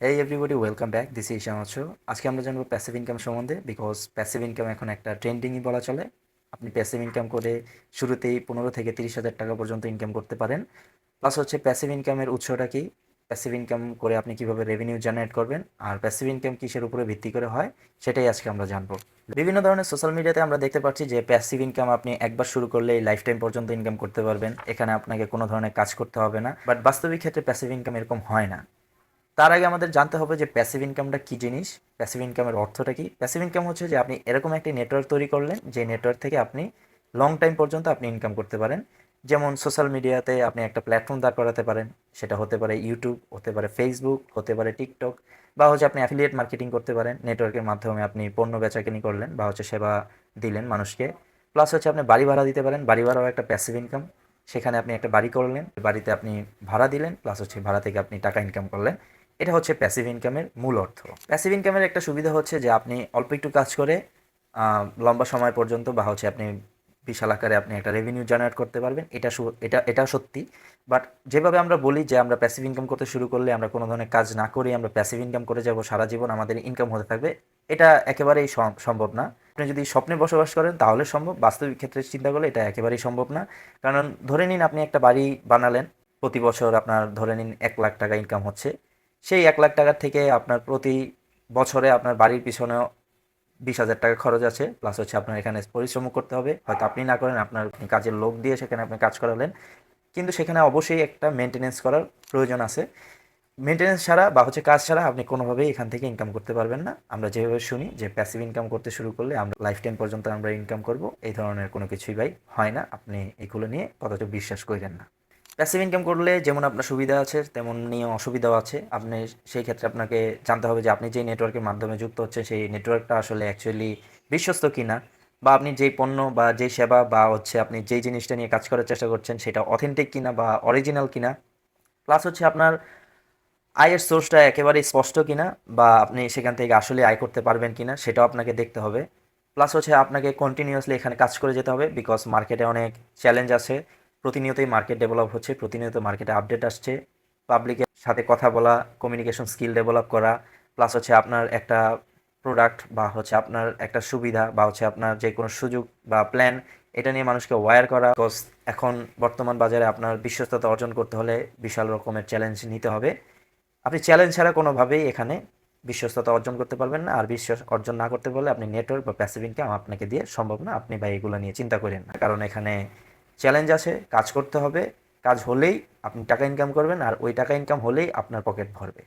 এই everybody welcome back, this is শামাচ্ছ। আজকে আমরা জানবো প্যাসিভ ইনকাম সম্বন্ধে, বিকজ প্যাসিভ ইনকাম এখন একটা ট্রেন্ডিংই বলা চলে। আপনি প্যাসিভ ইনকাম করে শুরুতেই 15 থেকে 30 হাজার টাকা পর্যন্ত ইনকাম করতে পারেন। প্লাস হচ্ছে প্যাসিভ ইনকামের উৎসটা কি, প্যাসিভ ইনকাম করে আপনি কিভাবে রেভিনিউ জেনারেট করবেন, আর প্যাসিভ ইনকাম কিসের উপরে ভিত্তি করে হয় সেটাই আজকে আমরা জানবো। বিভিন্ন ধরনের সোশ্যাল মিডিয়াতে আমরা দেখতে পাচ্ছি যে প্যাসিভ ইনকাম আপনি একবার শুরু করলে লাইফ টাইম পর্যন্ত ইনকাম করতে পারবেন, এখানে আপনাকে কোনো ধরনের কাজ করতে হবে না। বাট বাস্তবিক ক্ষেত্রে প্যাসিভ ইনকাম এরকম হয় না। তার আগে আমাদের জানতে হবে যে প্যাসিভ ইনকামটা কী জিনিস, প্যাসিভ ইনকামের অর্থটা কী। প্যাসিভ ইনকাম হচ্ছে যে আপনি এরকম একটি নেটওয়ার্ক তৈরি করলেন, যে নেটওয়ার্ক থেকে আপনি লং টাইম পর্যন্ত আপনি ইনকাম করতে পারেন। যেমন সোশ্যাল মিডিয়াতে আপনি একটা প্ল্যাটফর্ম দাঁড় করাতে পারেন, সেটা হতে পারে ইউটিউব, হতে পারে ফেসবুক, হতে পারে টিকটক, বা হচ্ছে আপনি অ্যাফিলিয়েট মার্কেটিং করতে পারেন। নেটওয়ার্কের মাধ্যমে আপনি পণ্য বেচাকেনি করলেন বা হচ্ছে সেবা দিলেন মানুষকে। প্লাস হচ্ছে আপনি বাড়ি ভাড়া দিতে পারেন, বাড়ি ভাড়াও একটা প্যাসিভ ইনকাম। সেখানে আপনি একটা বাড়ি করলেন, বাড়িতে আপনি ভাড়া দিলেন, প্লাস হচ্ছে ভাড়া থেকে আপনি টাকা ইনকাম করলেন। এটা হচ্ছে প্যাসিভ ইনকামের মূল অর্থ। প্যাসিভ ইনকামের একটা সুবিধা হচ্ছে যে আপনি অল্প একটু কাজ করে লম্বা সময় পর্যন্ত বা হচ্ছে আপনি বিশাল আকারে আপনি একটা রেভিনিউ জেনারেট করতে পারবেন। এটা সত্যি। বাট যেভাবে আমরা বলি যে আমরা প্যাসিভ ইনকাম করতে শুরু করলে আমরা কোনো ধরনের কাজ না করেই আমরা প্যাসিভ ইনকাম করে যাব, সারা জীবন আমাদের ইনকাম হতে থাকবে, এটা একেবারেই সম্ভব না। আপনি যদি স্বপ্নে বসবাস করেন তাহলে সম্ভব, বাস্তবিক ক্ষেত্রে চিন্তা করলে এটা একেবারেই সম্ভব না। কারণ ধরে নিন আপনি একটা বাড়ি বানালেন, প্রতি বছর আপনার ধরে নিন 1 লাখ টাকা ইনকাম হচ্ছে। সেই 1 লাখ টাকার থেকে আপনার প্রতি বছরে আপনার বাড়ির পিছনেও 20,000 টাকা খরচ আছে, প্লাস হচ্ছে আপনার এখানে পরিশ্রম করতে হবে, হয়তো আপনি না করেন, আপনার আপনি কাজের লোক দিয়ে সেখানে আপনি কাজ করালেন, কিন্তু সেখানে অবশ্যই একটা মেনটেনেন্স করার প্রয়োজন আছে। মেনটেনেন্স ছাড়া বা হচ্ছে কাজ ছাড়া আপনি কোনোভাবেই এখান থেকে ইনকাম করতে পারবেন না। আমরা যেভাবে শুনি যে প্যাসিভ ইনকাম করতে শুরু করলে আমরা লাইফ টাইম পর্যন্ত আমরা ইনকাম করব, এই ধরনের কোনো কিছুই ভাই হয় না। আপনি এগুলো নিয়ে কতটা বিশ্বাস করেন না। প্যাসিভ ইনকাম করলে যেমন আপনার সুবিধা আছে তেমনি অসুবিধাও আছে। আপনি সেই ক্ষেত্রে আপনাকে জানতে হবে যে আপনি যেই নেটওয়ার্কের মাধ্যমে যুক্ত হচ্ছেন সেই নেটওয়ার্কটা আসলে অ্যাকচুয়ালি বিশ্বস্ত কিনা, বা আপনি যেই পণ্য বা যেই সেবা বা হচ্ছে আপনি যেই জিনিসটা নিয়ে কাজ করার চেষ্টা করছেন সেটা অথেন্টিক কিনা বা অরিজিনাল কিনা। প্লাস হচ্ছে আপনার আয়ের সোর্সটা একেবারেই স্পষ্ট কিনা, বা আপনি সেখান থেকে আসলে আয় করতে পারবেন কিনা সেটাও আপনাকে দেখতে হবে। প্লাস হচ্ছে আপনাকে কন্টিনিউয়াসলি এখানে কাজ করে যেতে হবে, বিকজ মার্কেটে অনেক চ্যালেঞ্জ আছে। প্রতিনিয়তই মার্কেট ডেভেলপ হচ্ছে, প্রতিনিয়ত মার্কেটে আপডেট আসছে। পাবলিকের সাথে কথা বলা, কমিউনিকেশন স্কিল ডেভেলপ করা, প্লাস হচ্ছে আপনার একটা প্রোডাক্ট বা হচ্ছে আপনার একটা সুবিধা বা হচ্ছে আপনার যে কোনো সুযোগ বা প্ল্যান, এটা নিয়ে মানুষকে ওয়্যার করা। বিকজ এখন বর্তমান বাজারে আপনার বিশ্বস্ততা অর্জন করতে হলে বিশাল রকমের চ্যালেঞ্জ নিতে হবে। আপনি চ্যালেঞ্জ ছাড়া কোনোভাবেই এখানে বিশ্বস্ততা অর্জন করতে পারবেন না। আর বিশ্বাস অর্জন না করতে পারলে আপনি নেটওয়ার্ক বা প্যাসিভ ইনকাম আপনাকে দিয়ে সম্ভব না। আপনি ভাই এগুলো নিয়ে চিন্তা করেন না, কারণ এখানে চ্যালেঞ্জ আছে, কাজ করতে হবে। কাজ হলেই আপনি টাকা ইনকাম করবেন, আর ওই টাকা ইনকাম হলেই আপনার পকেট ভরবে।